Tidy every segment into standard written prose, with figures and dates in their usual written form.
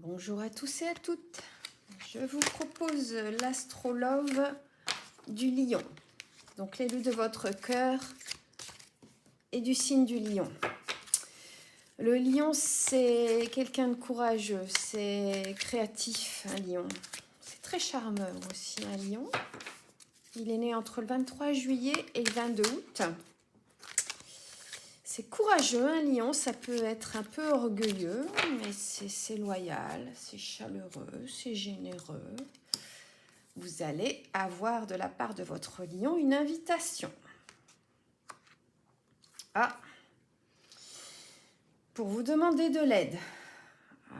Bonjour à tous et à toutes. Je vous propose l'astrolove du lion. Donc l'élu de votre cœur et du signe du lion. Le lion, c'est quelqu'un de courageux, c'est créatif, un lion. C'est très charmeur aussi, un lion. Il est né entre le 23 juillet et le 22 août. C'est courageux, un lion, ça peut être un peu orgueilleux, mais c'est loyal, c'est chaleureux, c'est généreux. Vous allez avoir de la part de votre lion une invitation. Ah, pour vous demander de l'aide.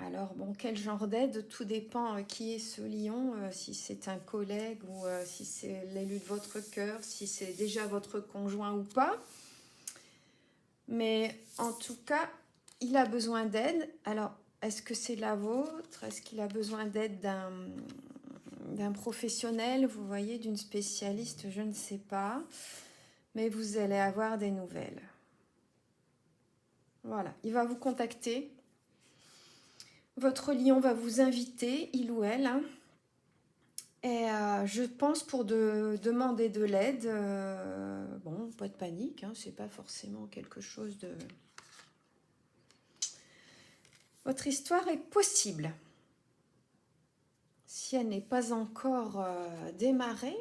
Alors bon, quel genre d'aide? Tout dépend qui est ce lion, si c'est un collègue ou si c'est l'élu de votre cœur, si c'est déjà votre conjoint ou pas. Mais en tout cas, il a besoin d'aide. Alors, est-ce que c'est la vôtre? Est-ce qu'il a besoin d'aide d'un professionnel, vous voyez, d'une spécialiste? Je ne sais pas. Mais vous allez avoir des nouvelles. Voilà, il va vous contacter. Votre lion va vous inviter, il ou elle. Hein. Et je pense pour demander de l'aide, bon, pas de panique, hein, c'est pas forcément quelque chose de... Votre histoire est possible. Si elle n'est pas encore démarrée,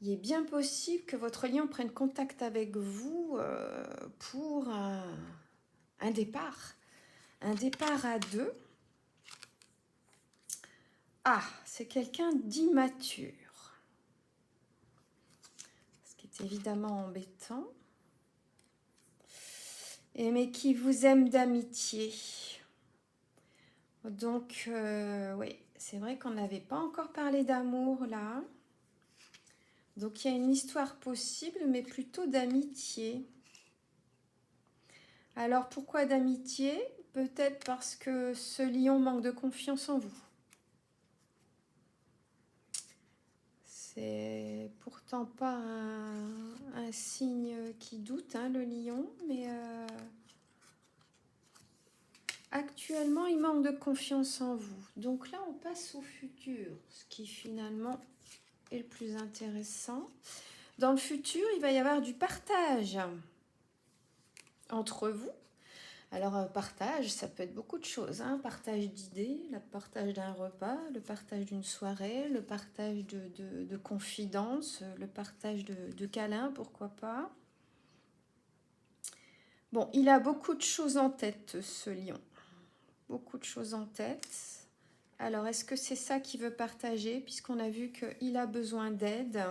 il est bien possible que votre lion prenne contact avec vous pour un départ. Un départ à deux. Ah, c'est quelqu'un d'immature. Ce qui est évidemment embêtant. Mais qui vous aime d'amitié. Donc, oui, c'est vrai qu'on n'avait pas encore parlé d'amour là. Donc, il y a une histoire possible, mais plutôt d'amitié. Alors, pourquoi d'amitié? Peut-être parce que ce lion manque de confiance en vous. C'est pourtant pas un signe qui doute, hein, le lion, mais actuellement, il manque de confiance en vous. Donc là, on passe au futur, ce qui finalement est le plus intéressant. Dans le futur, il va y avoir du partage entre vous. Alors, partage, ça peut être beaucoup de choses. Hein. Partage d'idées, le partage d'un repas, le partage d'une soirée, le partage de confidences, le partage de câlins, pourquoi pas. Bon, il a beaucoup de choses en tête, ce lion. Beaucoup de choses en tête. Alors, est-ce que c'est ça qu'il veut partager? Puisqu'on a vu qu'il a besoin d'aide.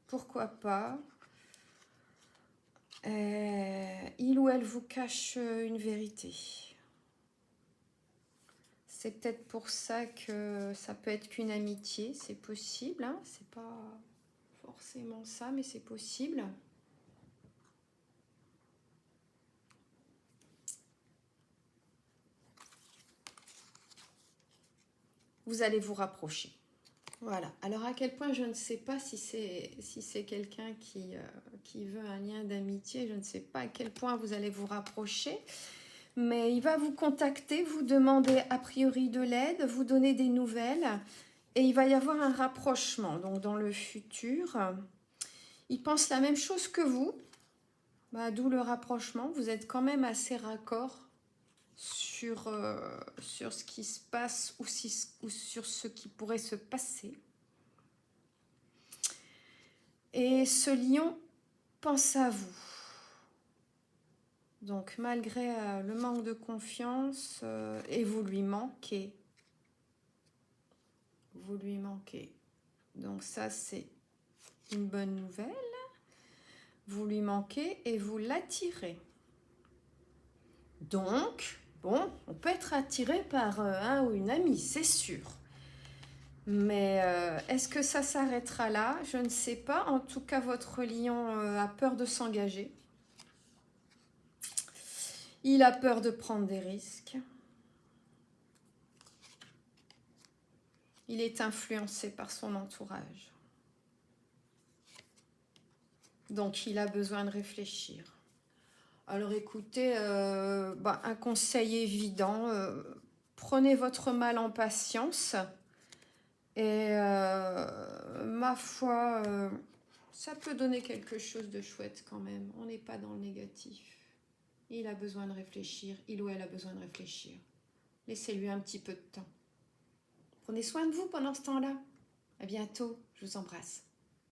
Pourquoi pas? Il ou elle vous cache une vérité. C'est peut-être pour ça que ça peut être qu'une amitié, c'est possible. Hein, c'est pas forcément ça, mais c'est possible. Vous allez vous rapprocher. Voilà. Alors à quel point, je ne sais pas si c'est quelqu'un qui veut un lien d'amitié. Je ne sais pas à quel point vous allez vous rapprocher. Mais il va vous contacter, vous demander a priori de l'aide, vous donner des nouvelles. Et il va y avoir un rapprochement. Donc dans le futur, il pense la même chose que vous. Bah, d'où le rapprochement. Vous êtes quand même assez raccord sur ce qui se passe ou sur ce qui pourrait se passer. Et ce lion pense à vous. Donc malgré le manque de confiance, et vous lui manquez. Vous lui manquez. Donc ça, c'est une bonne nouvelle. Vous lui manquez et vous l'attirez. Donc, bon, on peut être attiré par un ou une amie, c'est sûr. Mais est-ce que ça s'arrêtera là? Je ne sais pas. En tout cas, votre lion a peur de s'engager. Il a peur de prendre des risques. Il est influencé par son entourage. Donc, il a besoin de réfléchir. Alors, écoutez, un conseil évident, Prenez votre mal en patience. Et ma foi, ça peut donner quelque chose de chouette quand même. On n'est pas dans le négatif. Il a besoin de réfléchir. Il ou elle a besoin de réfléchir. Laissez-lui un petit peu de temps. Prenez soin de vous pendant ce temps-là. À bientôt. Je vous embrasse.